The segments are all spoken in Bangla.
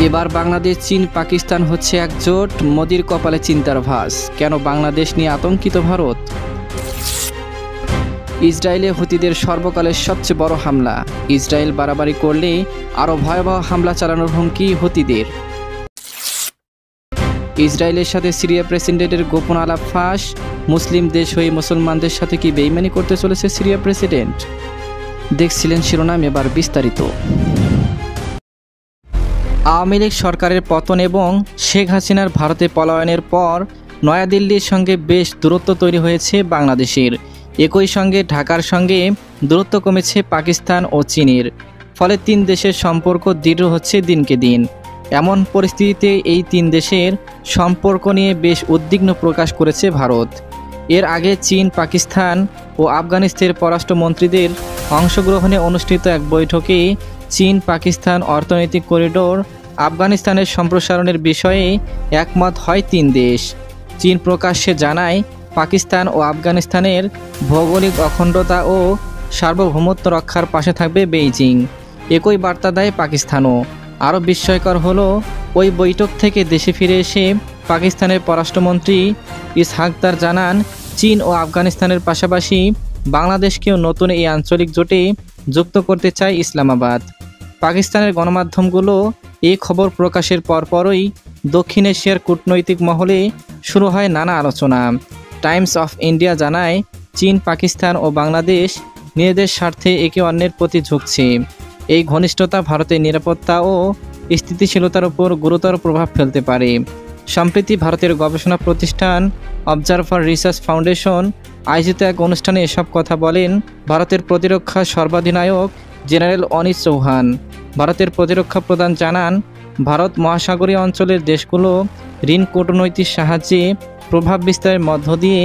এবার বাংলাদেশ, চীন, পাকিস্তান হচ্ছে একজোট, মোদির কপালে চিন্তার ভাঁজ। কেন বাংলাদেশ নিয়ে আতঙ্কিত ভারত? ইসরায়েলে হুতিদের সর্বকালের সবচেয়ে বড় হামলা। ইসরায়েল বাড়াবাড়ি করলে আরও ভয়াবহ হামলা চালানোর হুমকি হুতিদের। ইসরায়েলের সাথে সিরিয়া প্রেসিডেন্টের গোপন আলাপ ফাঁস। মুসলিম দেশ হয়ে মুসলমানদের সাথে কি বেইমানি করতে চলেছে সিরিয়া প্রেসিডেন্ট? দেখছিলেন শিরোনাম, এবার বিস্তারিত। আওয়ামী লীগ সরকারের পতন এবং শেখ হাসিনার ভারতে পলায়নের পর নয়াদিল্লির সঙ্গে বেশ দূরত্ব তৈরি হয়েছে বাংলাদেশের। একই সঙ্গে ঢাকার সঙ্গে দূরত্ব কমেছে পাকিস্তান ও চীনের। ফলে তিন দেশের সম্পর্ক দৃঢ় হচ্ছে দিনকে দিন। এমন পরিস্থিতিতে এই তিন দেশের সম্পর্ক নিয়ে বেশ উদ্বিগ্ন প্রকাশ করেছে ভারত। এর আগে চীন, পাকিস্তান ও আফগানিস্তানের পররাষ্ট্রমন্ত্রীদের অংশগ্রহণে অনুষ্ঠিত এক বৈঠকে চীন পাকিস্তান অর্থনৈতিক করিডোর আফগানিস্তানের সম্প্রসারণের বিষয়ে একমত হয় তিন দেশ। চীন প্রকাশ্যে জানায়, পাকিস্তান ও আফগানিস্তানের ভৌগোলিক অখণ্ডতা ও সার্বভৌমত্ব রক্ষার পাশে থাকবে বেইজিং। একই বার্তা দেয় পাকিস্তানও। আরও বিস্ময়কর হলো, ওই বৈঠক থেকে দেশে ফিরে এসে পাকিস্তানের পররাষ্ট্রমন্ত্রী ইসহাকদার জানান, চীন ও আফগানিস্তানের পাশাপাশি বাংলাদেশকেও নতুন এই আঞ্চলিক জোটে যুক্ত করতে চায় ইসলামাবাদ। পাকিস্তানের গণমাধ্যমগুলো এই খবর প্রকাশের পরপরই দক্ষিণ এশিয়ার কূটনৈতিক মহলে শুরু হয় নানা আলোচনা। টাইমস অফ ইন্ডিয়া জানায়, চীন, পাকিস্তান ও বাংলাদেশ নিজেদের স্বার্থে একে অন্যের প্রতি ঝুঁকছে। এই ঘনিষ্ঠতা ভারতের নিরাপত্তা ও স্থিতিশীলতার উপর গুরুতর প্রভাব ফেলতে পারে। সম্প্রতি ভারতের গবেষণা প্রতিষ্ঠান অবজারভার রিসার্চ ফাউন্ডেশন আয়োজিত এক অনুষ্ঠানে এসব কথা বলেন ভারতের প্রতিরক্ষা সর্বাধিনায়ক জেনারেল অনিল চৌহান। ভারতের প্রতিরক্ষা প্রধান জানান, ভারত মহাসাগরীয় অঞ্চলের দেশগুলো ঋণ কূটনৈতিক সাহায্যে প্রভাব বিস্তারের মধ্য দিয়ে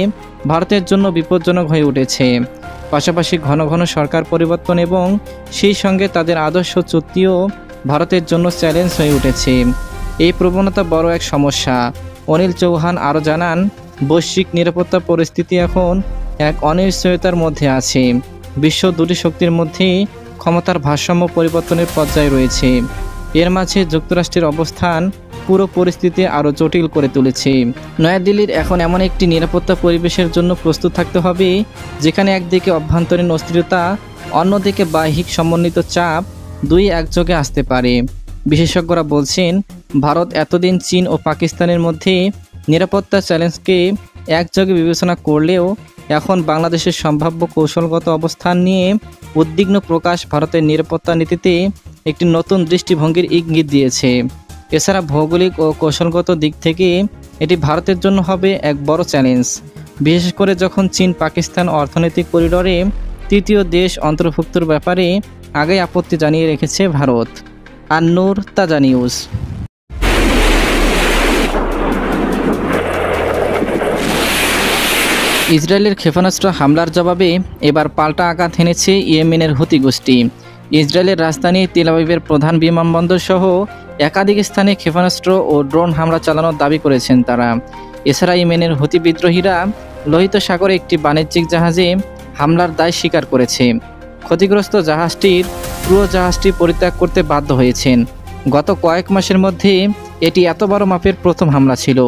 ভারতের জন্য বিপজ্জনক হয়ে উঠেছে। পাশাপাশি ঘন ঘন সরকার পরিবর্তন এবং সেই সঙ্গে তাদের আদর্শ চুক্তিও ভারতের জন্য চ্যালেঞ্জ হয়ে উঠেছে। এই প্রবণতা বড় এক সমস্যা। অনিল চৌহান আরও জানান, বৈশ্বিক নিরাপত্তা পরিস্থিতি এখন এক অনিশ্চয়তার মধ্যে আছে। বিশ্ব দুটি শক্তির মধ্যে ক্ষমতার ভারসাম্য পরিবর্তনের পর্যায়ে রয়েছে। এর মাঝে যুক্তরাষ্ট্রের অবস্থান পুরো পরিস্থিতি আরও জটিল করে তুলেছে। নয়াদিল্লির এখন এমন একটি নিরাপত্তা পরিবেশের জন্য প্রস্তুত থাকতে হবে, যেখানে একদিকে অভ্যন্তরীণ অস্থিরতা, অন্যদিকে বাহ্যিক সমন্বিত চাপ দুই একযোগে আসতে পারে। বিশেষজ্ঞরা বলছেন, ভারত এতদিন চীন ও পাকিস্তানের মধ্যে নিরাপত্তা চ্যালেঞ্জকে একযোগে বিবেচনা করলেও এখন বাংলাদেশের সম্ভাব্য কৌশলগত অবস্থান নিয়ে উদ্বিগ্ন প্রকাশ ভারতের নিরাপত্তা নীতিতে একটি নতুন দৃষ্টিভঙ্গির ইঙ্গিত দিয়েছে। এছাড়া ভৌগোলিক ও কৌশলগত দিক থেকে এটি ভারতের জন্য হবে এক বড় চ্যালেঞ্জ, বিশেষ করে যখন চীন পাকিস্তান অর্থনৈতিক করিডোরে তৃতীয় দেশ অন্তর্ভুক্তর ব্যাপারে আগেই আপত্তি জানিয়ে রেখেছে ভারত। আর নূর, তাজা নিউজ। ইসরায়েলের ক্ষেপণাস্ত্র হামলার জবাবে এবার পাল্টা আঘাত হেনেছে ইয়েমেনের হুতি গোষ্ঠী। ইসরায়েলের রাজধানী তেল আবিবের প্রধান বিমানবন্দর সহ একাধিক স্থানে ক্ষেপণাস্ত্র ও ড্রোন হামলা চালানোর দাবি করেছেন তারা। এছাড়া ইয়েমেনের হুতি বিদ্রোহীরা লোহিত সাগরে একটি বাণিজ্যিক জাহাজে হামলার দায় স্বীকার করেছে। ক্ষতিগ্রস্ত পুরো জাহাজটি পরিত্যাগ করতে বাধ্য হয়েছেন। গত কয়েক মাসের মধ্যে এটি এত বড় মাপের প্রথম হামলা ছিল।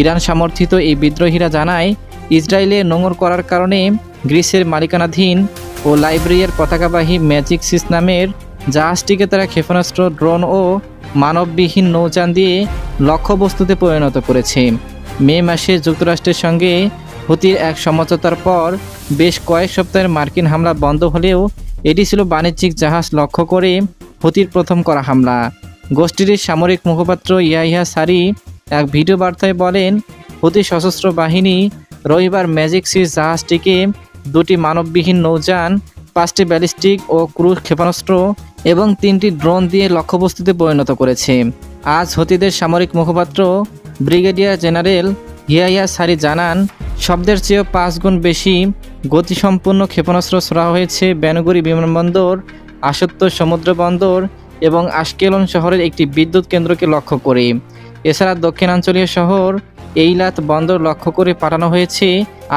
ইরান সমর্থিত এই বিদ্রোহীরা জানায়, ইসরায়েলে নোঙর করার কারণে গ্রিসের মালিকানাধীন ও লাইবেরিয়ার পতাকাবাহী ম্যাজিক সিস নামের জাহাজটিকে তারা ক্ষেপণাস্ত্র, ড্রোন ও মানববিহীন নৌযান দিয়ে লক্ষ্যবস্তুতে পরিণত করেছে। মে মাসে যুক্তরাষ্ট্রের সঙ্গে হুতির এক সমঝোতার পর বেশ কয়েক সপ্তাহের মার্কিন হামলা বন্ধ হলেও এটি ছিল বাণিজ্যিক জাহাজ লক্ষ্য করে হুতির প্রথম করা হামলা। গোষ্ঠীর সামরিক মুখপাত্র ইয়াহিয়া সারি এক ভিডিও বার্তায় বলেন, হুতি সশস্ত্র বাহিনী রবিবার ম্যাজিক সিস জাহাজটিকে দুটি মানববিহীন নৌযান, 5টি ব্যালিস্টিক ও ক্রুজ ক্ষেপণাস্ত্র এবং 3টি ড্রোন দিয়ে লক্ষ্যবস্তুতে পরিণত করেছে। আজ হুতিদের সামরিক মুখপাত্র ব্রিগেডিয়ার জেনারেল ইয়াহিয়া সারি জানান, শব্দের চেয়েও 5 গুণ বেশি গতিসম্পন্ন ক্ষেপণাস্ত্র ছোড়া হয়েছে বেনগুরি বিমানবন্দর, আসত্ত সমুদ্র বন্দর এবং আশকেলন শহরের একটি বিদ্যুৎ কেন্দ্রকে লক্ষ্য করে। এছাড়া দক্ষিণাঞ্চলীয় শহর এইলাত বন্দর লক্ষ্য করে পাঠানো হয়েছে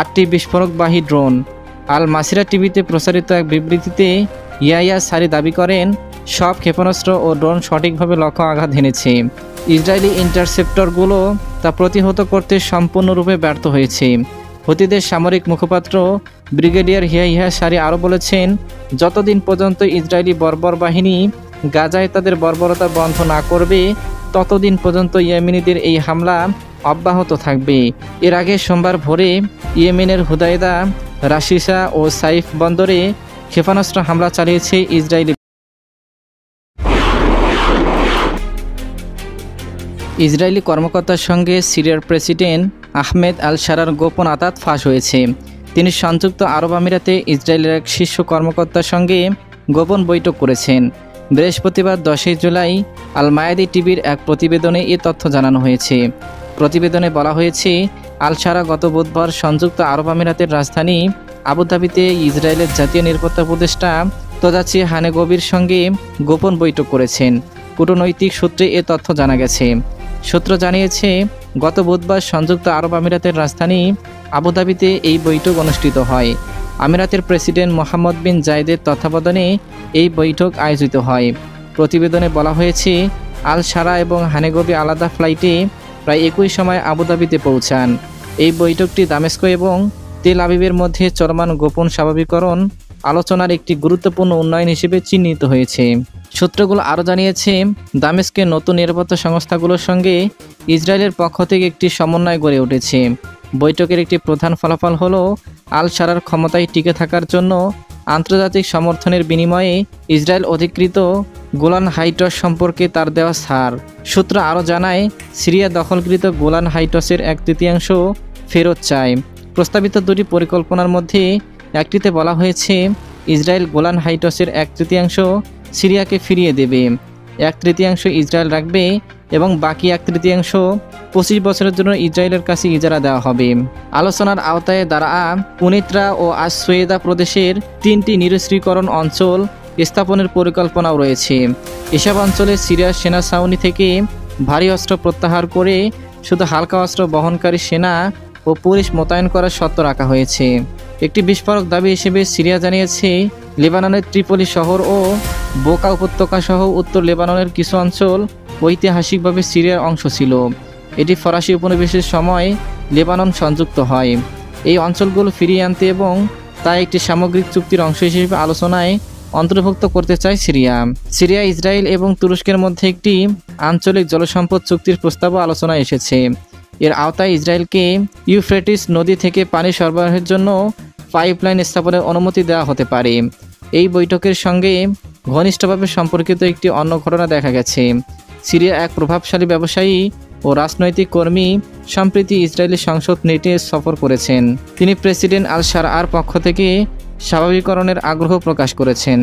8টি বিস্ফোরকবাহী ড্রোন। আল মাসিরা টিভিতে প্রচারিত এক বিবৃতিতে ইয়াহিয়া সারি দাবি করেন, সব ক্ষেপণাস্ত্র ও ড্রোন সঠিকভাবে লক্ষ্য আঘাত হেনেছে। ইসরায়েলি ইন্টারসেপ্টরগুলো তা প্রতিহত করতে সম্পূর্ণরূপে ব্যর্থ হয়েছে। হুতিদের সামরিক মুখপাত্র ব্রিগেডিয়ার ইয়াহিয়া সারি আরও বলেছেন, যতদিন পর্যন্ত ইসরায়েলি বর্বর বাহিনী গাজায় তাদের বর্বরতা বন্ধ না করবে, ততদিন পর্যন্ত ইয়েমেনিদের এই হামলা অব্যাহত থাকবে। এর আগে সোমবার ভোরে ইয়েমেনের হুদায়দা, রাশিসা ও সাইফ বন্দরে ক্ষেপণাস্ত্র হামলা চালিয়েছে ইসরায়েলি কর্মকর্তার সঙ্গে সিরিয়ার প্রেসিডেন্ট আহমেদ আল শারার গোপন আতাত ফাঁস হয়েছে। তিনি সংযুক্ত আরব আমিরাতে ইসরায়েলের এক শীর্ষ কর্মকর্তার সঙ্গে গোপন বৈঠক করেছেন। বৃহস্পতিবার 10 জুলাই আল মায়াদি টিভির এক প্রতিবেদনে এ তথ্য জানানো হয়েছে। প্রতিবেদনে বলা হয়েছে, আল শারা গত বুধবার সংযুক্ত আরব আমিরাতের রাজধানী আবুধাবিতে ইসরায়েলের জাতীয় নিরাপত্তা উপদেষ্টা তোজাচি হানেগোবির সঙ্গে গোপন বৈঠক করেছেন। কূটনৈতিক সূত্রে এ তথ্য জানা গেছে। সূত্র জানিয়েছে, গত বুধবার সংযুক্ত আরব আমিরাতের রাজধানী আবুধাবিতে এই বৈঠক অনুষ্ঠিত হয়। আমিরাতের প্রেসিডেন্ট মোহাম্মদ বিন জায়েদের তত্ত্বাবধানে এই বৈঠক আয়োজিত হয়। প্রতিবেদনে বলা হয়েছে, আল শারা এবং হানেগোবি আলাদা ফ্লাইটে প্রায় একই সময় আবুধাবিতে পৌঁছান। এই বৈঠকটি দামেস্ক এবং তেল আবিবের মধ্যে চলমান গোপন স্বাভাবিকরণ আলোচনার একটি গুরুত্বপূর্ণ উন্নয়ন হিসেবে চিহ্নিত হয়েছে। সূত্রগুলো আরও জানিয়েছে, দামেস্কের নতুন নিরাপত্তা সংস্থাগুলোর সঙ্গে ইসরায়েলের পক্ষ থেকে একটি সমন্বয় গড়ে উঠেছে। বৈঠকের একটি প্রধান ফলাফল হলো, আল শারার ক্ষমতায় টিকে থাকার জন্য আন্তর্জাতিক সমর্থনের বিনিময়ে ইসরায়েল অধিকৃত গোলান হাইটস সম্পর্কে তার দেওয়া ছাড়। সূত্র আরও জানায়, সিরিয়া দখলকৃত গোলান হাইটসের 1/3 ফেরত চায়। প্রস্তাবিত দুটি পরিকল্পনার মধ্যে একটিতে বলা হয়েছে, ইসরায়েল গোলান হাইটসের 1/3 সিরিয়াকে ফিরিয়ে দেবে, 1/3 ইসরায়েল রাখবে এবং বাকি 1/3 25 বছরের জন্য ইসরায়েলের কাছে ইজারা দেওয়া হবে। আলোচনার আওতায় দারা, পুনিত্রা ও আস-সোয়েদা প্রদেশের 3টি নিরস্ত্রীকরণ অঞ্চল স্থাপনের পরিকল্পনাও রয়েছে। এসব অঞ্চলে সিরিয়ার সেনা ছাউনি থেকে ভারী অস্ত্র প্রত্যাহার করে শুধু হালকা অস্ত্র বহনকারী সেনা ও পুলিশ মোতায়েন করার শর্ত রাখা হয়েছে। একটি বিস্ফোরক দাবি হিসেবে সিরিয়া জানিয়েছে, লেবাননের ত্রিপলি শহর ও বোকা উপত্যকা সহ উত্তর লেবাননের কিছু অঞ্চল ঐতিহাসিকভাবে সিরিয়ার অংশ ছিল। এটি ফরাসি উপনিবেশের সময় লেবানন সংযুক্ত হয়। এই অঞ্চলগুলো ফিরিয়ে আনতে এবং তা একটি সামগ্রিক চুক্তির অংশ হিসেবে আলোচনায় অন্তর্ভুক্ত করতে চায় সিরিয়া। ইসরায়েল এবং তুরস্কের মধ্যে একটি আঞ্চলিক জলসম্পদ চুক্তির প্রস্তাবও আলোচনায় এসেছে। এর আওতায় ইসরায়েলকে ইউফ্রেটিস নদী থেকে পানি সরবরাহের জন্য পাইপলাইন স্থাপনের অনুমতি দেওয়া হতে পারে। এই বৈঠকের সঙ্গে ঘনিষ্ঠভাবে সম্পর্কিত একটি অন্য ঘটনা দেখা গেছে। সিরিয়া এক প্রভাবশালী ব্যবসায়ী ও রাজনৈতিক কর্মী সম্প্রতি ইসরায়েলি সংসদ নেটে সফর করেছেন। তিনি প্রেসিডেন্ট আল শারার পক্ষ থেকে স্বাভাবিকরণের আগ্রহ প্রকাশ করেছেন।